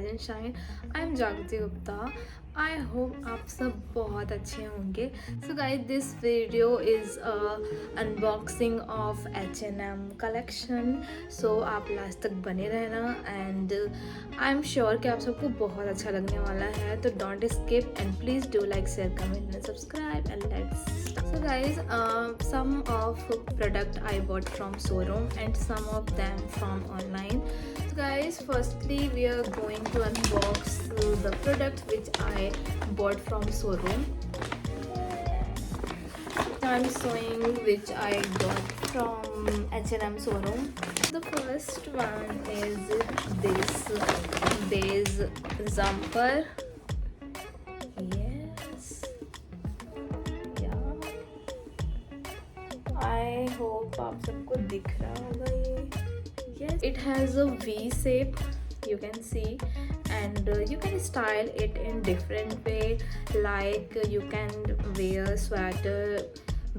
Rise and Shine. I'm Jagriti Gupta. I hope आप सब बहुत अच्छे होंगे. So guys, this video is a unboxing of H&M collection. So आप last तक बने रहना and I'm sure कि आप सबको बहुत अच्छा लगने वाला है. तो don't skip and please do like, share, comment and subscribe and let's start. So guys, some of product I bought from showroom and some of them from online. So guys, firstly we are going to unbox the product which I bought from showroom. I'm showing which I got from H&M showroom. The first one is this beige jumper. Yes, yeah, I hope आप सबको दिख रहा होगा ये. Yes, it has a V shape, you can see, and you can style it in different way, like you can wear sweater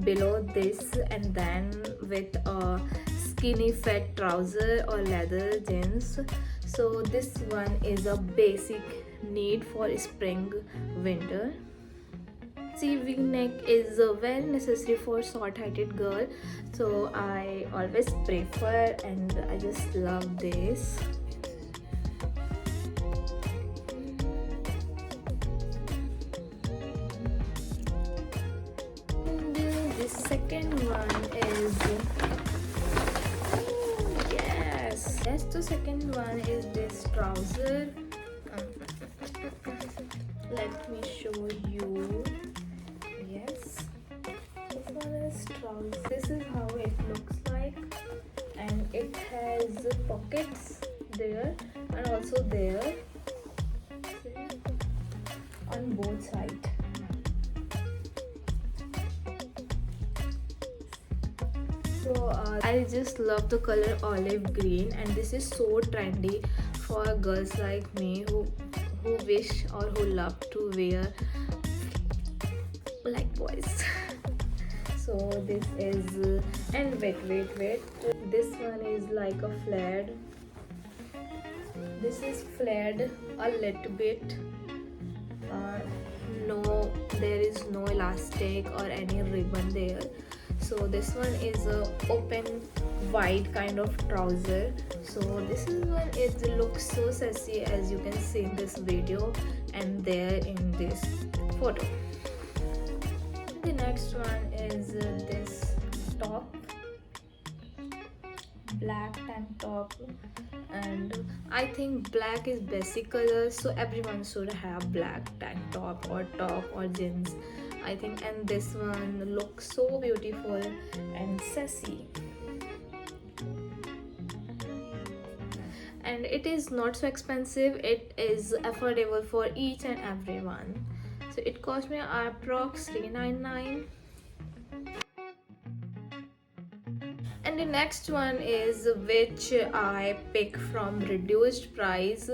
below this and then with a skinny fat trouser or leather jeans. So this one is a basic need for spring winter. See, v-neck is very necessary for short-heighted girl, so I always prefer and I just love this. The second one is yes, the second one is this trouser. Let me show you. Yes, this one is trouser. This is how it looks like, and it has pockets there and also there. See? On both sides. So I just love the color olive green, and this is so trendy for girls like me who wish or who love to wear like boys. So this is and wait, this one is like a flared. This is flared a little bit. No, there is no elastic or any ribbon there. So this one is a open wide kind of trouser. So this is one, it looks so sassy as you can see in this video and there in this photo. The next one is this top, black tank top, and I think black is basic color, so everyone should have black tank top or jeans, I think. And this one looks so beautiful and sassy, and it is not so expensive. It is affordable for each and everyone. So it cost me approx $399. And the next one is which I pick from reduced price.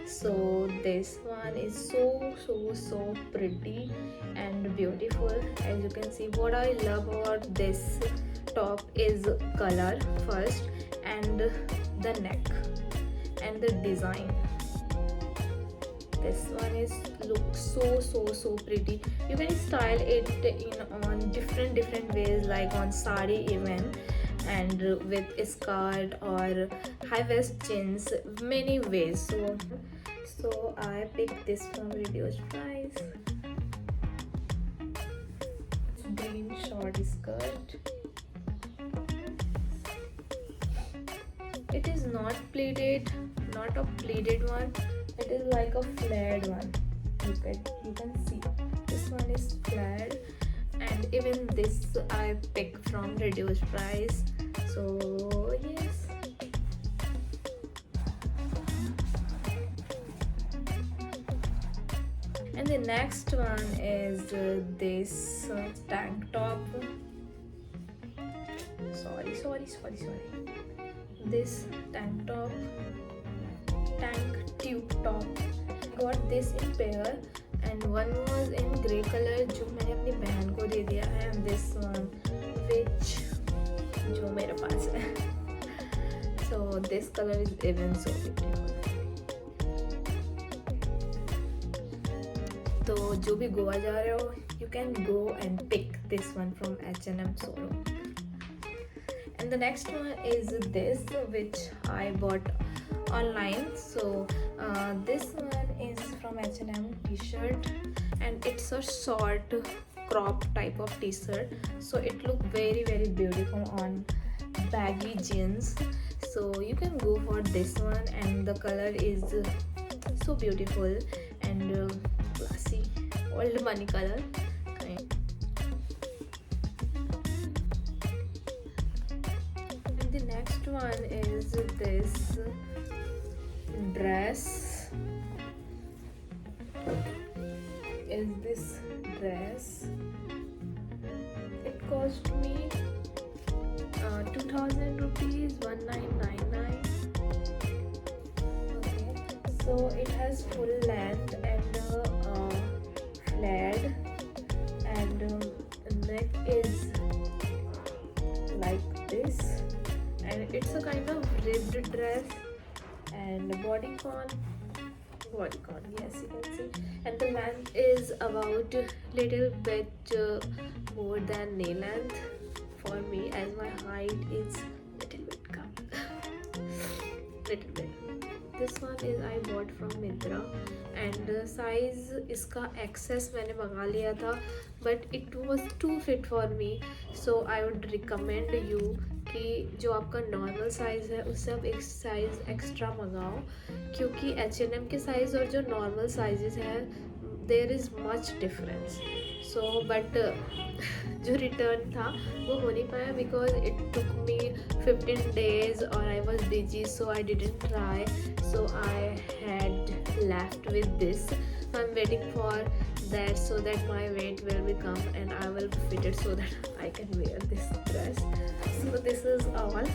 So this one is so pretty and beautiful. As you can see, what I love about this top is color first, and the neck and the design. This one is looks so pretty. You can style it in on different ways, like on sari even, and with a skirt or high waist jeans, many ways. So I picked this from reduced price. Green short skirt. It is not pleated, not a pleated one. It is like a flared one. You can see this one is flared, and even this I picked from reduced price. So yes. And the next one is this tank top. Sorry. This tank top, tank tube top. Got this in pair, and one was in grey color जो मैंने अपनी बहन को दे दिया है, and this one which जो मेरे पास है. So this color is even so beautiful. तो जो भी गोवा जा रहे हो, you can go and pick this one from H&M showroom. And the next one is this, which I bought online. So this one is from H&M t-shirt, and it's a short crop type of t-shirt, so it look very beautiful on baggy jeans. So you can go for this one, and the color is so beautiful and classy, old money color. And the next one is this dress. It cost me 2000 rupees, 1999. Okay, so it has full length and flared, and neck is like this, and it's a kind of ribbed dress, and bodycon, yes, you can see, and the length is about little bit more than knee length for me, as my height is little bit come. little bit. This one is I bought from Myntra, and size इसका XS मैंने मंगा लिया था, but it was too fit for me, so I would recommend you कि जो आपका normal size है उससे आप एक साइज़ एक्स्ट्रा मंगाओ, क्योंकि H&M के साइज़ और जो नॉर्मल साइजेस हैं there is much difference. So but जो रिटर्न था वो हो नहीं पाया because it took me 15 days और I was busy, so I didn't try, so I had left with this. So I'm waiting for that so that my weight will become and I will fit it so that I can wear this dress. So this is all.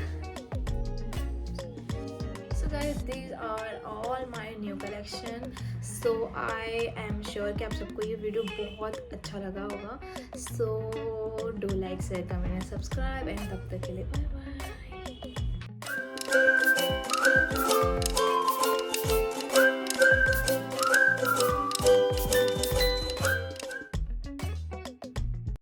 So guys, these are all my new collection. So I am sure कि आप सबको ये video बहुत अच्छा लगा होगा. So do like, share, comment and subscribe, and तब तक के लिए bye bye.